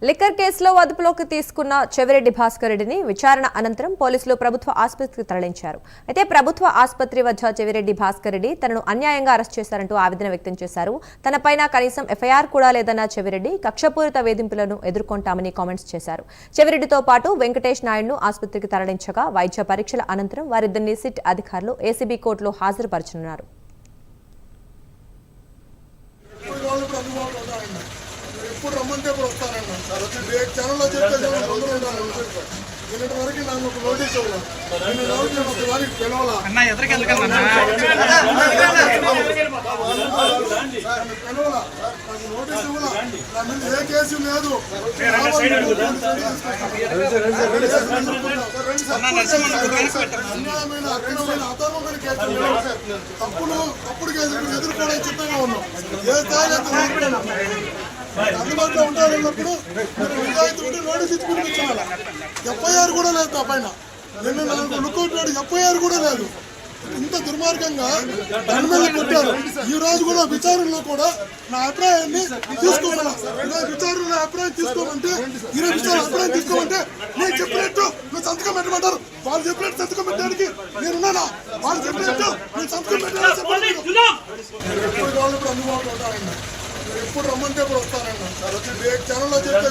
Liquor కేసులో అదుపులోకి తీసుకున్న చెవిరెడ్డి భాస్కర్ రెడ్డిని విచారణ అనంతరం పోలీసులు ప్రభుత్వ ఆసుపత్రికి తరలించారు. అయితే ప్రభుత్వ ఆసుపత్రి వద్ద చెవిరెడ్డి భాస్కర్ రెడ్డి తనను అన్యాయంగా అరెస్ట్ చేశారంటూ ఆవేదన వ్యక్తం చేశారు. తనపైన కనీసం ఎఫ్ఐఆర్ కూడా లేదన్న చెవిరెడ్డి కక్షపూరిత వేధింపులను ఎదుర్కొంటామని కామెంట్స్ చేశారు. చెవిరెడ్డితో పాటు వెంకటేష్ నాయుడును ఆసుపత్రికి తరలించగా వైద్య పరీక్షల అనంతరం వారిద్దరిని సిట్ అధికారులు ఏసీబీ కోర్టులో హాజరుపరచనున్నారు. ఎప్పుడు రమ్మంటే ఇప్పుడు వస్తానన్నా ఛానల్లో చెప్తే నిన్నటి వరకు నాకు ఒక నోటీస్ ఇవ్వాలి నిన్న రోజు నేను ఒకసారి పిలవాలా పిలవాలా నాకు నోటీస్ ఇవ్వాలా నా మీద ఏ కేసు లేదు అన్యాయమైన అక్రమమైన అధర్మమైన కేసులు తప్పుడు కేసులు ఎదుర్కోవడానికి సిద్ధంగా ఉన్నాం. ఏ స్థాయిలో అందుబాటులో ఉంటారన్నప్పుడు నిజాయితీ ఉంటే నోటీస్ ఇచ్చి పిలిపించాలి. ఎఫ్ఐఆర్ కూడా లేదు నా పైన. నిన్న నాకు లుకౌట్ నాడు ఎఫ్ఐఆర్ కూడా లేదు. ఇంత దుర్మార్గంగా దాని మీద కొట్టారు. ఈ రోజు కూడా విచారణలో కూడా నా అభిప్రాయాన్ని తీసుకోమన్నా విచారణలో అభిప్రాయం తీసుకోమంటే ఈరోజు విచారణ అభిప్రాయం తీసుకోమంటే నేను చెప్పినట్టు నువ్వు సంతకం పెట్టమంటారు. వాళ్ళు చెప్పినట్టు సంతకం పెట్టడానికి నేనున్నానా? వాళ్ళు చెప్పినట్టు నేను సంతకం పెట్టాలని ఎప్పుడు అందుబాటులో ఉంటానండి. ఎప్పుడు రమ్మంటే ఇప్పుడు వస్తానన్నా ఛానల్లో చెప్తే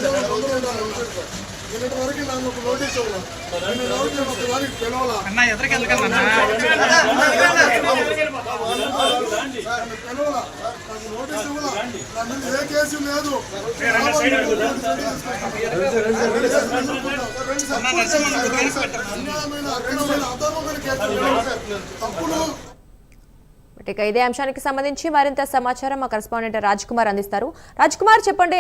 నిన్నటి వరకు నాకు ఒక నోటీస్ ఇవ్వాలి నిన్న రోజు నేను ఒకసారి పిలవాలా పిలవాలా నాకు నోటీస్ ఇవ్వాలా నా మీద ఏ కేసు లేదు అన్యాయమైన అక్రమమైన అధర్మమైన కేసులు తప్పులు. ఇక ఇదే అంశానికి సంబంధించి మరింత సమాచారం మా కరెస్పాండెంట్ రాజ్ కుమార్ అందిస్తారు. రాజ్ కుమార్, చెప్పండి,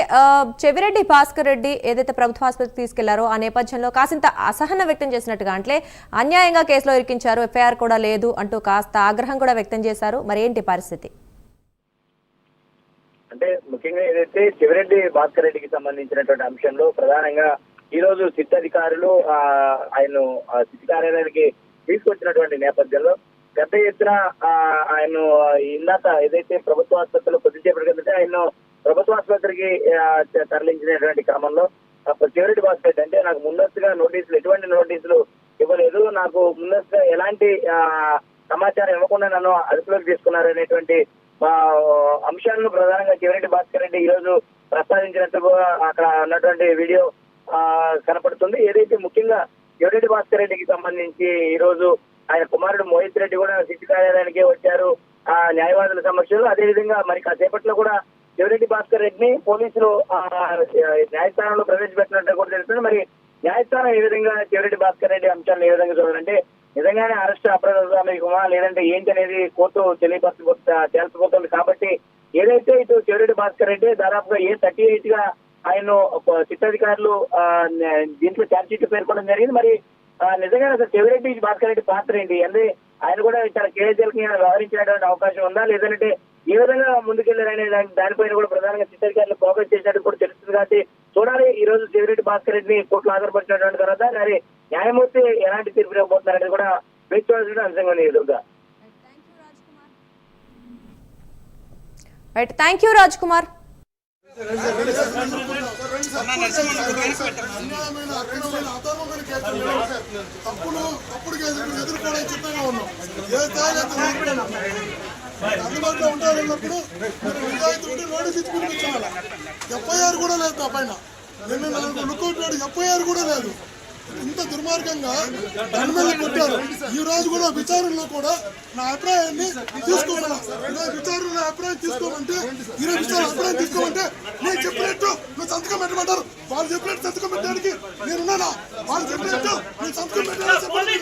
చెవిరెడ్డి భాస్కర్ రెడ్డి ఏదైతే ప్రభుత్వ ఆసుపత్రికి తీసుకెళ్లారో ఆ నేపథ్యంలో కాసింత అసహనం వ్యక్తం చేసినట్టుగా, అంటే అన్యాయంగా కేసులో ఇరికించారు, ఎఫ్ఐఆర్ కూడా లేదు అంటూ కాస్త ఆగ్రహం కూడా వ్యక్తం చేశారు. మరి ఏంటి పరిస్థితి? అంటే ముఖ్యంగా ఏదైతే చెవిరెడ్డి భాస్కర్ రెడ్డికి సంబంధించినటువంటి అంశంలో ప్రధానంగా ఈ రోజు సిట్ అధికారులు ఆయన సిట్ కార్యాలయానికి తీసుకొచ్చినటువంటి నేపథ్యంలో పెద్ద ఎత్తున ఆయన ఇందాక ఏదైతే ప్రభుత్వ ఆసుపత్రిలో కొద్దిసేపటి కిందటే ఆయన ప్రభుత్వ ఆసుపత్రికి తరలించినటువంటి క్రమంలో చెవిరెడ్డి భాస్కర్ రెడ్డి అంటే నాకు ముందస్తుగా నోటీసులు ఎటువంటి నోటీసులు ఇవ్వలేదు, నాకు ముందస్తుగా ఎలాంటి సమాచారం ఇవ్వకుండా నన్ను అదుపులోకి తీసుకున్నారు అనేటువంటి అంశాలను ప్రధానంగా చెవిరెడ్డి భాస్కర్ రెడ్డి ఈ రోజు ప్రస్తావించినట్టుగా అక్కడ ఉన్నటువంటి వీడియో కనపడుతుంది. ఏదైతే ముఖ్యంగా చెవిరెడ్డి భాస్కర్ రెడ్డికి సంబంధించి ఈ రోజు ఆయన కుమారుడు మోహిత్ రెడ్డి కూడా సిట్ కార్యాలయానికి వచ్చారు ఆ న్యాయవాదుల సమక్షంలో. అదేవిధంగా మరి కాసేపట్లో కూడా చెవిరెడ్డి భాస్కర్ రెడ్డిని పోలీసులు న్యాయస్థానంలో ప్రవేశపెట్టినట్టు కూడా తెలుస్తుంది. మరి న్యాయస్థానం ఏ విధంగా చెవిరెడ్డి భాస్కర్ రెడ్డి అంశాలను ఏ విధంగా చూడాలంటే నిజంగానే అరెస్ట్ అప్రజాస్వామికమా లేదంటే ఏంటి అనేది కోర్టు తేల్చబోతుంది. కాబట్టి ఏదైతే ఇటు చెవిరెడ్డి భాస్కర్ రెడ్డి దాదాపుగా 38 గా ఆయన సిట్ అధికారులు దీంట్లో ఛార్జ్ షీట్ పేర్కొనడం జరిగింది. మరి నిజంగా అసలు చెవిరెడ్డి భాస్కర్ రెడ్డి పాత్ర ఏంటి అంటే ఆయన కూడా చాలా కేజీలకి వ్యవహరించినటువంటి అవకాశం ఉందా, లేదంటే ఏ విధంగా ముందుకెళ్లారనే దానిపైన కూడా ప్రధానంగా సిట్ అధికారులు ఫోకస్ చేసినట్టు కూడా తెలుస్తుంది. కాబట్టి చూడాలి ఈ రోజు చెవిరెడ్డి భాస్కర్ రెడ్డిని కోర్టులో హాజరుపరిచినటువంటి తర్వాత మరి న్యాయమూర్తి ఎలాంటి తీర్పు ఇవ్వబోతున్నారనేది కూడా వేచి చూడాల్సిన అంశంగా ఉంది. ఎదురుగా థ్యాంక్ యూ రాజ్ కుమార్. అన్యాయమైన అక్రమమైన అధర్మమైన కేసులు తప్పుడు కేసులు ఎదుర్కోవడానికి సిద్ధంగా ఉన్నాం. ఏ స్థాయిలో అందుబాటులో ఉంటారన్నప్పుడు నిజాయితీ ఉంటే నోటీస్ ఇచ్చి పిలిపించాలి. ఎఫ్ఐఆర్ కూడా లేదు నా పైన. నిన్న నాకు లుకౌట్ నాడు ఎఫ్ఐఆర్ కూడా లేదు. ఇంత దుర్మార్గంగా దాని మీద కొట్టారు. ఈ రోజు కూడా విచారణలో కూడా నా అభిప్రాయాన్ని తీసుకోమన్నా విచారణలో అభిప్రాయం తీసుకోమంటే ఈరోజు విచారణ అభిప్రాయం తీసుకోమంటే నేను చెప్పినట్టు నువ్వు సంతకం పెట్టమంటారు. వాళ్ళు చెప్పినట్టు సంతకం పెట్టడానికి నేనున్నానా? వాళ్ళు చెప్పినట్టు నేను సంతకం పెట్టాలని చెప్పండి.